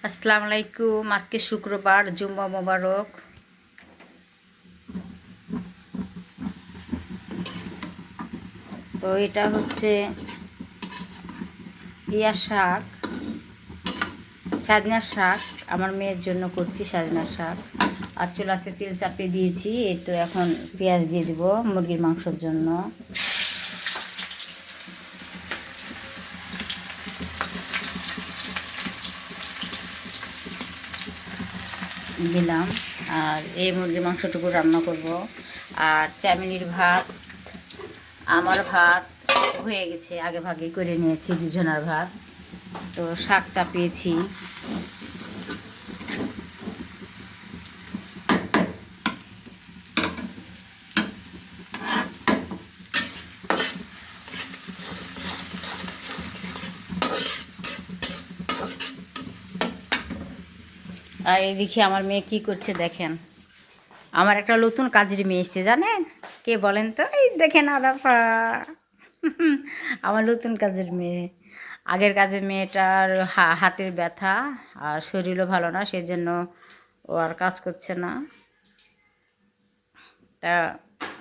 আসসালামু আলাইকুম। আজকে শুক্রবার, জুম্মা মোবারক। তো এটা হচ্ছে ইয়া শাক, সাজনার শাক। আমার মেয়ের জন্য করছি সাজনার শাক। আর চুলাতে তেল চাপিয়ে দিয়েছি। এই তো এখন পেঁয়াজ দিয়ে দিব মুরগির মাংসের জন্য। দিলাম। আর এই মুরগির মাংসটুকু রান্না করব। আর চামিনির ভাত, আমার ভাত হয়ে গেছে, আগে ভাগে করে নিয়েছি দুজনের ভাত। তো শাক চাপিয়েছি। আর এইদিকে আমার মেয়ে কি করছে দেখেন। আমার একটা নতুন কাজের মেয়ে এসছে, জানেন কে বলেন তো? এই দেখেন আরাফা। আমার নতুন কাজের মেয়ে। আগের কাজের মেয়েটার হাতের ব্যথা আর শরীরও ভালো না, সেজন্য ও আর কাজ করছে না। তা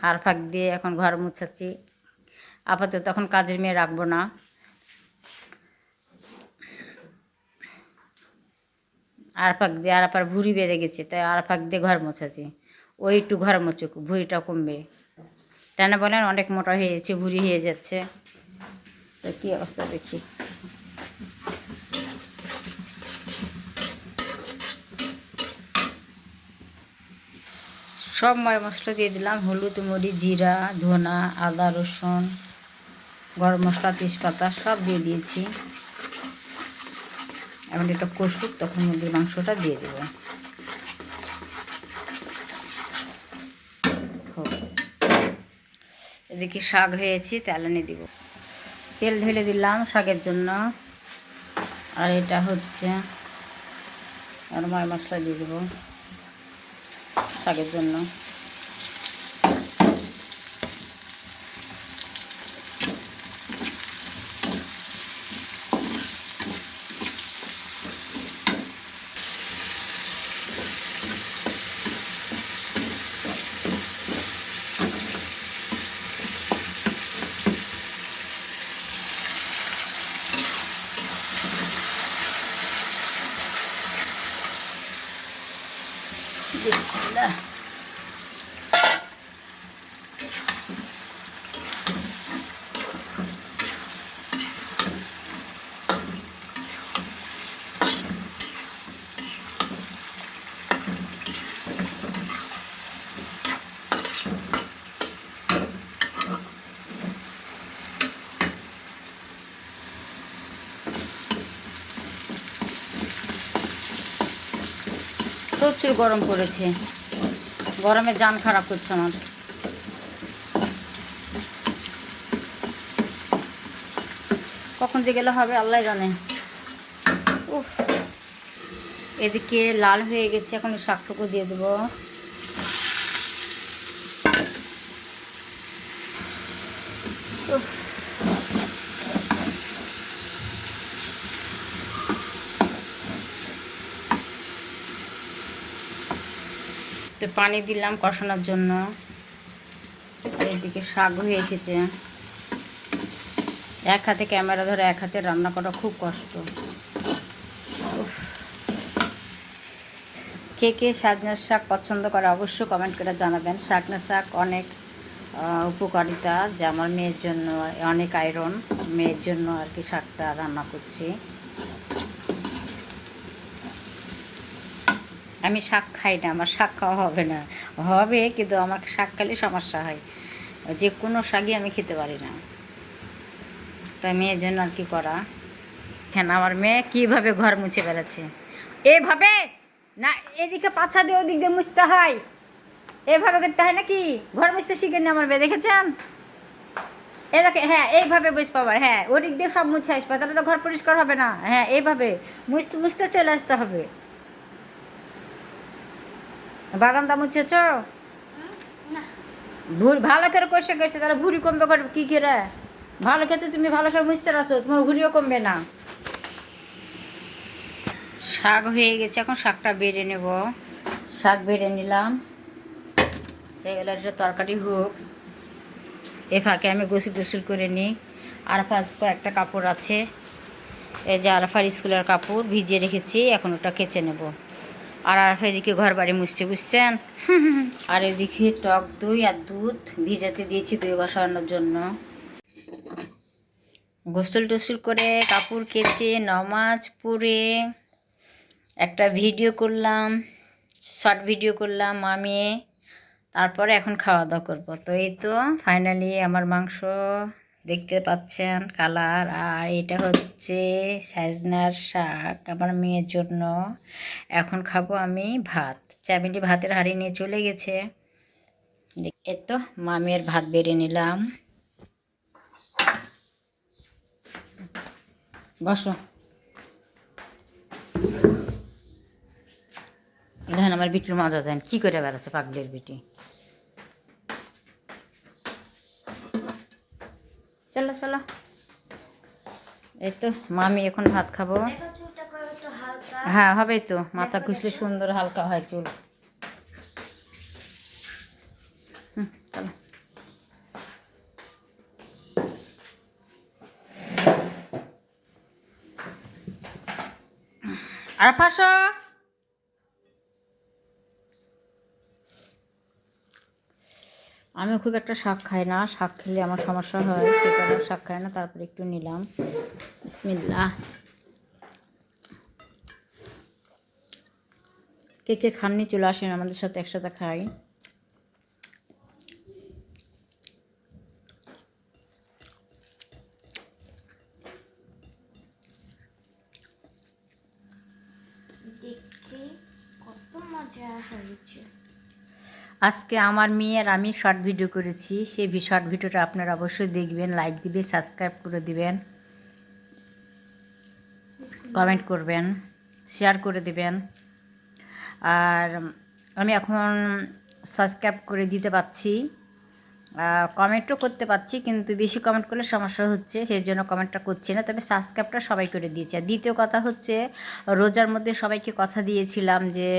আর ফাঁক দিয়ে এখন ঘর মুছাচ্ছি। আপাতত তখন কাজের মেয়ে রাখবো না। আর ফাঁক দিয়ে আর আপার ভুঁড়ি বেড়ে গেছে, তাই আর ফাঁক দিয়ে ঘর মোছাচ্ছি। ওই একটু ঘর মুছুক, ভুঁড়িটা কমবে। তাই না বলেন? অনেক মোটা হয়ে যাচ্ছে, ভুঁড়ি হয়ে যাচ্ছে। তো কী অবস্থা দেখি। সব মশলা দিয়ে দিলাম, হলুদ, মরিচ, জিরা, ধনা, আদা, রসুন, গরম মশলা, তেজপাতা সব দিয়ে দিয়েছি। এখন এটা কষুক, তখন মুরগির মাংসটা দিয়ে দেব। এদিকে শাক হয়েছে, তেল এনে দিব। তেল ঢেলে দিলাম শাকের জন্য। আর এটা হচ্ছে আর মশলা দিয়ে দেবো শাকের জন্য। বিসমিল্লাহ। প্রচুর গরম পড়েছে, গরমে জান খারাপ করছে আমার। কখন যে গেলে হবে আল্লাহ জানে। উফ, এদিকে লাল হয়ে গেছে, এখন শাকটুকু দিয়ে দেবো। তো পানি দিলাম কষানোর জন্য। আর এদিকে শাক হয়ে এসেছে। এক হাতে ক্যামেরা ধরে এক হাতে রান্না করা খুব কষ্ট। কে কে সাজনার শাক পছন্দ করে অবশ্যই কমেন্ট করে জানাবেন। সাজনার শাক অনেক উপকারিতা, যে আমার মেয়ের জন্য অনেক আয়রন, মেয়ের জন্য আর কি শাকটা রান্না করছি। আমি শাক খাই না, আমার শাক খাওয়া হবে না, হবে কিন্তু আমার শাক খেলে সমস্যা হয়। যে কোনো শাকই আমি খেতে পারি না, তাই মেয়ের জন্য আর কি করা। হ্যাঁ, আমার মেয়ে কীভাবে ঘর মুছে বেড়াচ্ছে এভাবে না, এদিকে পাছা দিয়ে ওদিক দিয়ে মুছতে হয়, এভাবে করতে হয় নাকি? ঘর মুছতে শিখেনি আমার মেয়ে, দেখেছেন? এ দেখে, হ্যাঁ এইভাবে বুঝ পাবার, হ্যাঁ ওদিক দিয়ে সব মুছে আসবে, তাহলে তো ঘর পরিষ্কার হবে না। হ্যাঁ এইভাবে মুছতে মুছতে চলে আসতে হবে। বারান্দা মুছেছ? ভুড়ি ভালো করে কষে গেছে, তাহলে ভুড়ি কমবে করে কী করে? ভালো খেতে তুমি ভালো করে মুছতে রাখো, তোমার ভুড়িও কমবে না। শাক হয়ে গেছে, এখন শাকটা বেড়ে নেব। শাক বেড়ে নিলাম, এগুলো একটা তরকারি হোক। এ ফাঁকে আমি গোসল টোসল করে নিই। আরাফার কয়েকটা কাপড় আছে, এই যে আরাফার স্কুলের কাপড় ভিজিয়ে রেখেছি, এখন ওটা কেচে নেব। আর আরাফা এদিকে ঘর বাড়ি মুছছে, বুঝছেন। আর এদিকে টক দই আর দুধ ভিজাতে দিয়েছি দই বসানোর জন্য। গোসল টোসল করে কাপড় কেচে নামাজ পড়ে একটা ভিডিও করলাম, শর্ট ভিডিও করলাম আমি। তারপরে এখন খাওয়া দাওয়া করবো। তো এই তো ফাইনালি আমার মাংস দেখতে পাচ্ছেন কালার। আর এটা হচ্ছে সাজনার শাক আমার মেয়ের জন্য। এখন খাবো আমি ভাত। চামিলি ভাতের হাঁড়ি নিয়ে চলে গেছে। এই তো মামের ভাত বেড়ে নিলাম। বসো, দেখেন আমার বিটুর মজা দেন কী করে বেড়াচ্ছে পাগলের বিটি। চলো চলো, এই তো মামি এখন ভাত খাবো। হ্যাঁ হবে তো, মাথা ঘুষলে সুন্দর হালকা হয় চুল। চলো, আর ফাঁসো। আমি খুব একটা শাক খাই না, শাক খেলে আমার সমস্যা হয়, সেই কারণে শাক খাই না। তারপরে একটু নিলাম, বিসমিল্লাহ। কে কে খাননি চলে আসেন আমাদের সাথে একসাথে খাই। দেখতে কত মজা হয়েছে। আজকে আমার মেয়ের আমি শর্ট ভিডিও করেছি, সেই শর্ট ভিডিওটা আপনারা অবশ্যই দেখবেন, লাইক দিবেন, সাবস্ক্রাইব করে দিবেন, কমেন্ট করবেন, শেয়ার করে দিবেন। আর আমি এখন সাবস্ক্রাইব করে দিতে পারছি, কমেন্টও করতে পারছি, কিন্তু বেশি কমেন্ট করলে সমস্যা হচ্ছে, সেই জন্য কমেন্টটা করছি না। তবে সাবস্ক্রাইবটা সবাই করে দিয়েছে। আর দ্বিতীয় কথা হচ্ছে, রোজার মধ্যে সবাইকে কথা দিয়েছিলাম যে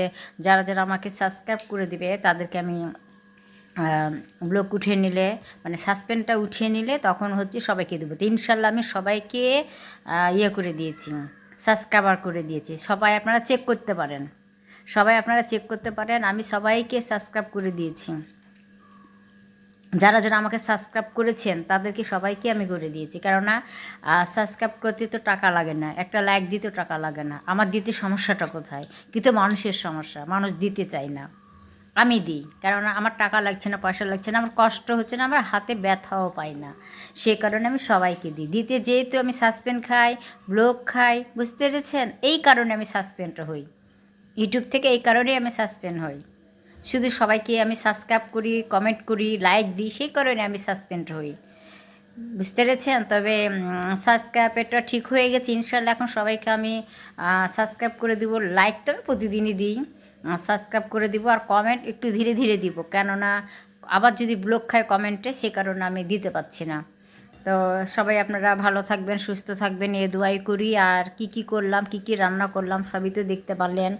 যারা যারা আমাকে সাবস্ক্রাইব করে দিবে তাদেরকে আমি ব্লক উঠিয়ে নিলে, মানে সাসপেন্ডটা উঠিয়ে নিলে তখন হচ্ছে সবাইকে দেবো। তো ইনশাল্লাহ আমি সবাইকে ইয়ে করে দিয়েছি, সাবস্ক্রাইবার করে দিয়েছি। সবাই আপনারা চেক করতে পারেন, সবাই আপনারা চেক করতে পারেন, আমি সবাইকে সাবস্ক্রাইব করে দিয়েছি। যারা যারা আমাকে সাবস্ক্রাইব করেছেন তাদেরকে সবাইকে আমি করে দিয়েছি। কেননা সাবস্ক্রাইব করতে তো টাকা লাগে না, একটা লাইক দিতেও টাকা লাগে না। আমার দিতে সমস্যাটা কোথায়? কিন্তু মানুষের সমস্যা, মানুষ দিতে চায় না। আমি দিই, কেননা আমার টাকা লাগছে না, পয়সা লাগছে না, আমার কষ্ট হচ্ছে না, আমার হাতে ব্যথাও পাই না। সেই কারণে আমি সবাইকে দিই। দিতে যেহেতু আমি সাসপেন্ড খাই, ব্লক খাই, বুঝতে পেরেছেন? এই কারণে আমি সাসপেন্ড হই ইউটিউব থেকে, এই কারণেই আমি সাসপেন্ড হই। শুধু সবাইকে আমি সাবস্ক্রাইব করি, কমেন্ট করি, লাইক দিই, সেই কারণে আমি সাসপেন্ড হই, বুঝতে পেরেছেন? তবে সাবস্ক্রাইবটা ঠিক হয়ে গেছে ইনশাল্লাহ। এখন সবাইকে আমি সাবস্ক্রাইব করে দিব, লাইক তো আমি প্রতিদিনই দিই, সাবস্ক্রাইব করে দিব, আর কমেন্ট একটু ধীরে ধীরে দিব, কেননা আবার যদি ব্লক খায় কমেন্টে, সে কারণে আমি দিতে পারছি না। তো সবাই আপনারা ভালো থাকবেন, সুস্থ থাকবেন, এ দোয়াই করি। আর কি কি করলাম, কি কি রান্না করলাম সবই তো দেখতে পারলেন।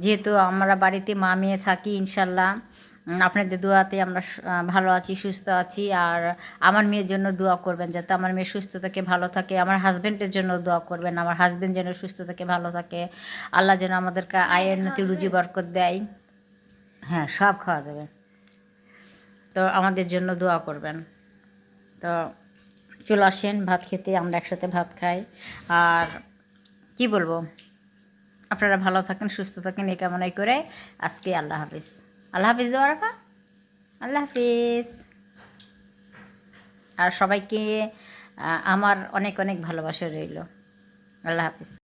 যেহেতু আমরা বাড়িতে মা মেয়ে থাকি, ইনশাল্লাহ আপনাদের দোয়াতে আমরা ভালো আছি, সুস্থ আছি। আর আমার মেয়ের জন্য দোয়া করবেন যাতে আমার মেয়ে সুস্থ থাকে, ভালো থাকে। আমার হাজব্যান্ডের জন্য দোয়া করবেন, আমার হাজব্যান্ড যেন সুস্থ থাকে, ভালো থাকে। আল্লাহ যেন আমাদেরকে আয়ের নতি রুজি বরকত দেয়। হ্যাঁ, সব খাওয়া যাবে। তো আমাদের জন্য দোয়া করবেন। তো চলে আসেন ভাত খেতে, আমরা একসাথে ভাত খাই। আর কি বলবো, আপনারা ভালো থাকেন, সুস্থ থাকেন, এই কামনাই করে আজকে আল্লাহ হাফিজ। আল্লাহ হাফিজ দেওয়া রাখা, আল্লাহ হাফিজ। আর সবাইকে আমার অনেক অনেক ভালোবাসা রইল। আল্লাহ হাফিজ।